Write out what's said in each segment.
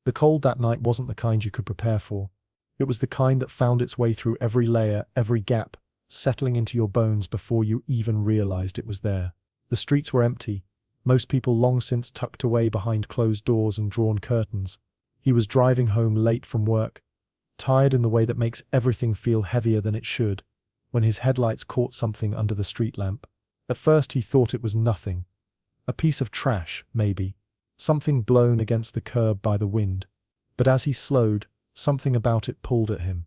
The cold that night wasn't the kind you could prepare for. It was the kind that found its way through every layer, every gap, settling into your bones before you even realized it was there. The streets were empty, most people long since tucked away behind closed doors and drawn curtains. He was driving home late from work, tired in the way that makes everything feel heavier than it should, when his headlights caught something under the street lamp. At first he thought it was nothing. A piece of trash, maybe. Something blown against the curb by the wind. But as he slowed, something about it pulled at him.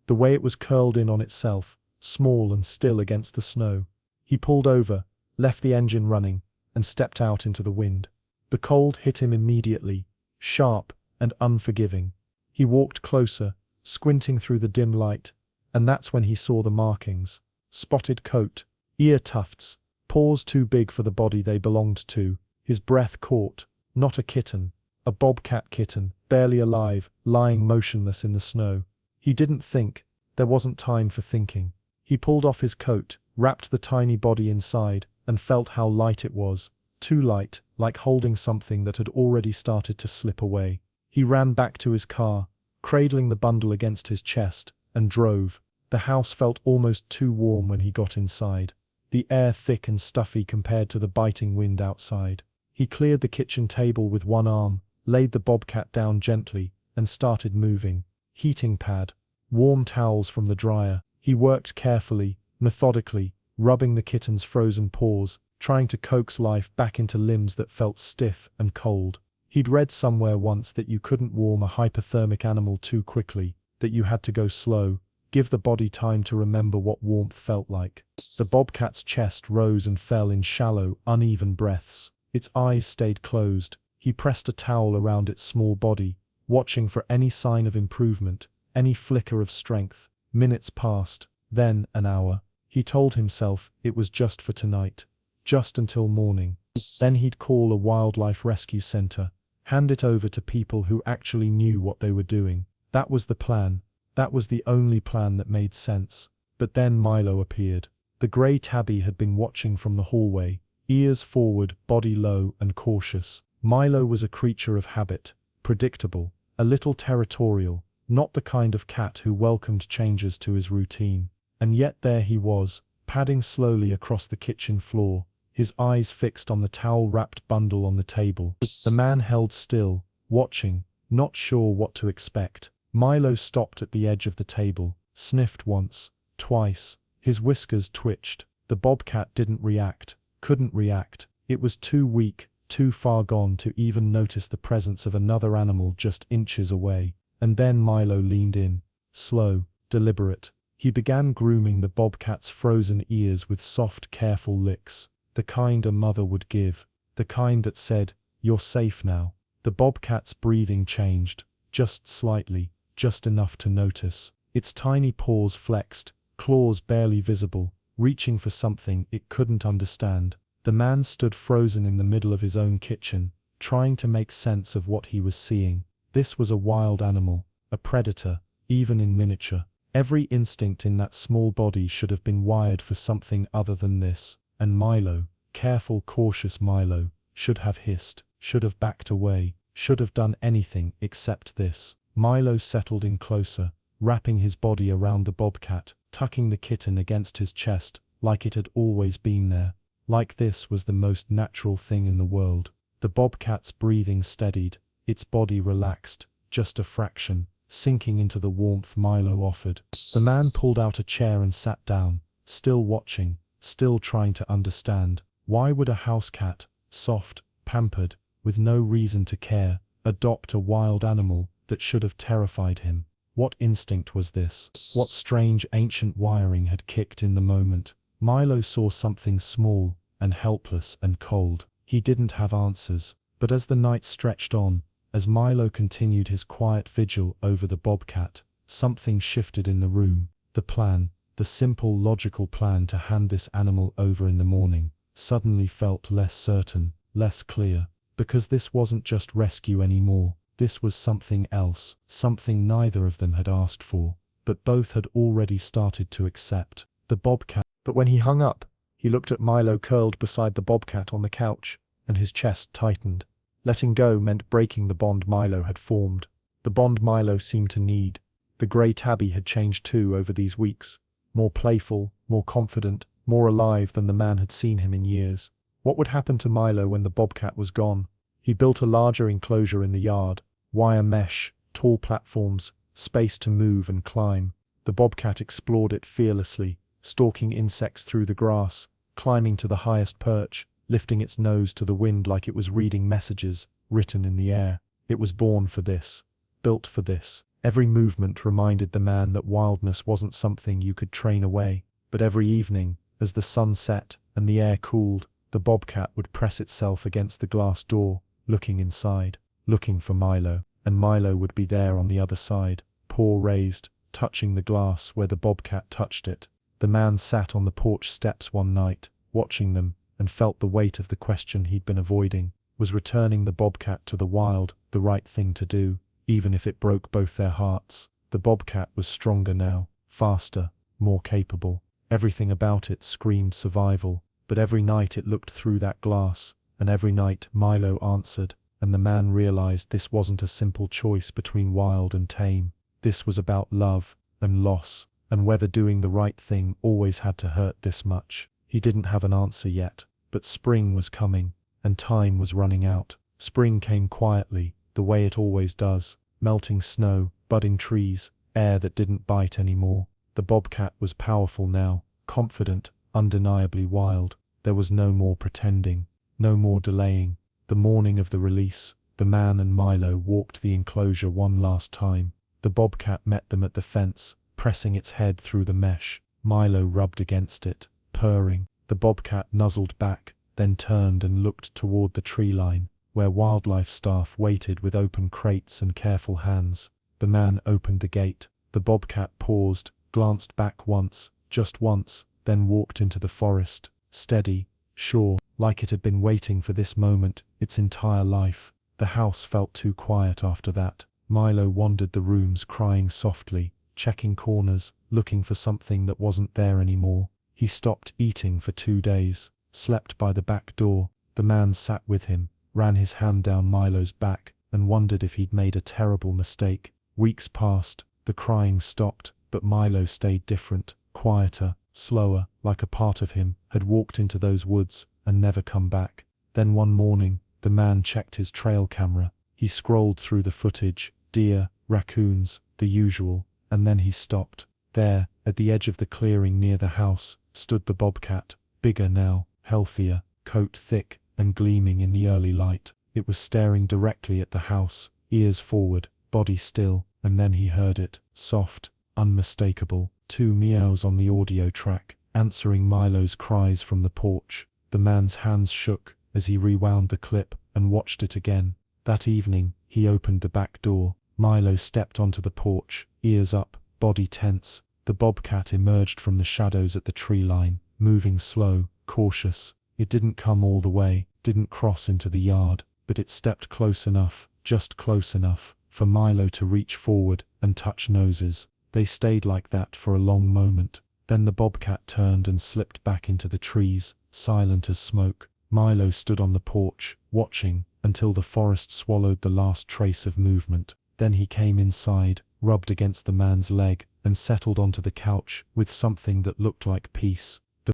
The way it was curled in on itself, small and still against the snow. He pulled over, left the engine running, and stepped out into the wind. The cold hit him immediately, sharp and unforgiving. He walked closer, squinting through the dim light, and that's when he saw the markings. Spotted coat, ear tufts, paws too big for the body they belonged to, his breath caught. Not a kitten, a bobcat kitten, barely alive, lying motionless in the snow. He didn't think, there wasn't time for thinking. He pulled off his coat, wrapped the tiny body inside, and felt how light it was. Too light, like holding something that had already started to slip away. He ran back to his car, cradling the bundle against his chest, and drove. The house felt almost too warm when he got inside. The air thick and stuffy compared to the biting wind outside. He cleared the kitchen table with one arm, laid the bobcat down gently, and started moving. Heating pad, warm towels from the dryer. He worked carefully, methodically, rubbing the kitten's frozen paws, trying to coax life back into limbs that felt stiff and cold. He'd read somewhere once that you couldn't warm a hypothermic animal too quickly, that you had to go slow, give the body time to remember what warmth felt like. The bobcat's chest rose and fell in shallow, uneven breaths. Its eyes stayed closed. He pressed a towel around its small body, watching for any sign of improvement, any flicker of strength. Minutes passed, then an hour. He told himself it was just for tonight, just until morning. Then he'd call a wildlife rescue center, hand it over to people who actually knew what they were doing. That was the plan. That was the only plan that made sense. But then Milo appeared. The grey tabby had been watching from the hallway, ears forward, body low and cautious. Milo was a creature of habit, predictable, a little territorial, not the kind of cat who welcomed changes to his routine. And yet there he was, padding slowly across the kitchen floor, his eyes fixed on the towel-wrapped bundle on the table. The man held still, watching, not sure what to expect. Milo stopped at the edge of the table, sniffed once, twice. His whiskers twitched. The bobcat didn't react, couldn't react. It was too weak, too far gone to even notice the presence of another animal just inches away. And then Milo leaned in, slow, deliberate. He began grooming the bobcat's frozen ears with soft, careful licks, the kind a mother would give, the kind that said, "You're safe now." The bobcat's breathing changed, just slightly, just enough to notice. Its tiny paws flexed, claws barely visible, reaching for something it couldn't understand. The man stood frozen in the middle of his own kitchen, trying to make sense of what he was seeing. This was a wild animal, a predator, even in miniature. Every instinct in that small body should have been wired for something other than this. And Milo, careful, cautious Milo, should have hissed, should have backed away, should have done anything except this. Milo settled in closer, wrapping his body around the bobcat, tucking the kitten against his chest, like it had always been there. Like this was the most natural thing in the world. The bobcat's breathing steadied, its body relaxed, just a fraction, sinking into the warmth Milo offered. The man pulled out a chair and sat down, still watching, still trying to understand. Why would a house cat, soft, pampered, with no reason to care, adopt a wild animal that should have terrified him? What instinct was this? What strange ancient wiring had kicked in the moment? Milo saw something small, and helpless and cold. He didn't have answers. But as the night stretched on, as Milo continued his quiet vigil over the bobcat, something shifted in the room. The plan, the simple logical plan to hand this animal over in the morning, suddenly felt less certain, less clear. Because this wasn't just rescue anymore. This was something else, something neither of them had asked for, but both had already started to accept. The bobcat. But when he hung up, he looked at Milo curled beside the bobcat on the couch, and his chest tightened. Letting go meant breaking the bond Milo had formed. The bond Milo seemed to need. The grey tabby had changed too over these weeks. More playful, more confident, more alive than the man had seen him in years. What would happen to Milo when the bobcat was gone? He built a larger enclosure in the yard. Wire mesh, tall platforms, space to move and climb. The bobcat explored it fearlessly, stalking insects through the grass, climbing to the highest perch, lifting its nose to the wind like it was reading messages written in the air. It was born for this, built for this. Every movement reminded the man that wildness wasn't something you could train away. But every evening, as the sun set and the air cooled, the bobcat would press itself against the glass door, looking inside, looking for Milo, and Milo would be there on the other side, paw raised, touching the glass where the bobcat touched it. The man sat on the porch steps one night, watching them, and felt the weight of the question he'd been avoiding. Was returning the bobcat to the wild the right thing to do, even if it broke both their hearts? The bobcat was stronger now, faster, more capable. Everything about it screamed survival, but every night it looked through that glass, and every night Milo answered, and the man realized this wasn't a simple choice between wild and tame. This was about love and loss, and whether doing the right thing always had to hurt this much. He didn't have an answer yet, but spring was coming, and time was running out. Spring came quietly, the way it always does, melting snow, budding trees, air that didn't bite anymore. The bobcat was powerful now, confident, undeniably wild. There was no more pretending, no more delaying. The morning of the release, the man and Milo walked the enclosure one last time. The bobcat met them at the fence, pressing its head through the mesh. Milo rubbed against it, purring. The bobcat nuzzled back, then turned and looked toward the tree line, where wildlife staff waited with open crates and careful hands. The man opened the gate. The bobcat paused, glanced back once, just once, then walked into the forest, steady, sure, like it had been waiting for this moment its entire life. The house felt too quiet after that. Milo wandered the rooms crying softly, checking corners, looking for something that wasn't there anymore. He stopped eating for 2 days, slept by the back door. The man sat with him, ran his hand down Milo's back, and wondered if he'd made a terrible mistake. Weeks passed, the crying stopped, but Milo stayed different, quieter, slower, like a part of him had walked into those woods and never come back. Then one morning, the man checked his trail camera. He scrolled through the footage, deer, raccoons, the usual, and then he stopped. There, at the edge of the clearing near the house, stood the bobcat, bigger now, healthier, coat thick and gleaming in the early light. It was staring directly at the house, ears forward, body still, and then he heard it, soft, unmistakable, 2 meows on the audio track, answering Milo's cries from the porch. The man's hands shook as he rewound the clip and watched it again. That evening, he opened the back door. Milo stepped onto the porch, ears up, body tense. The bobcat emerged from the shadows at the tree line, moving slow, cautious. It didn't come all the way, didn't cross into the yard, but it stepped close enough, just close enough, for Milo to reach forward and touch noses. They stayed like that for a long moment. Then the bobcat turned and slipped back into the trees, silent as smoke. Milo stood on the porch, watching, until the forest swallowed the last trace of movement. Then he came inside, rubbed against the man's leg, and settled onto the couch with something that looked like peace.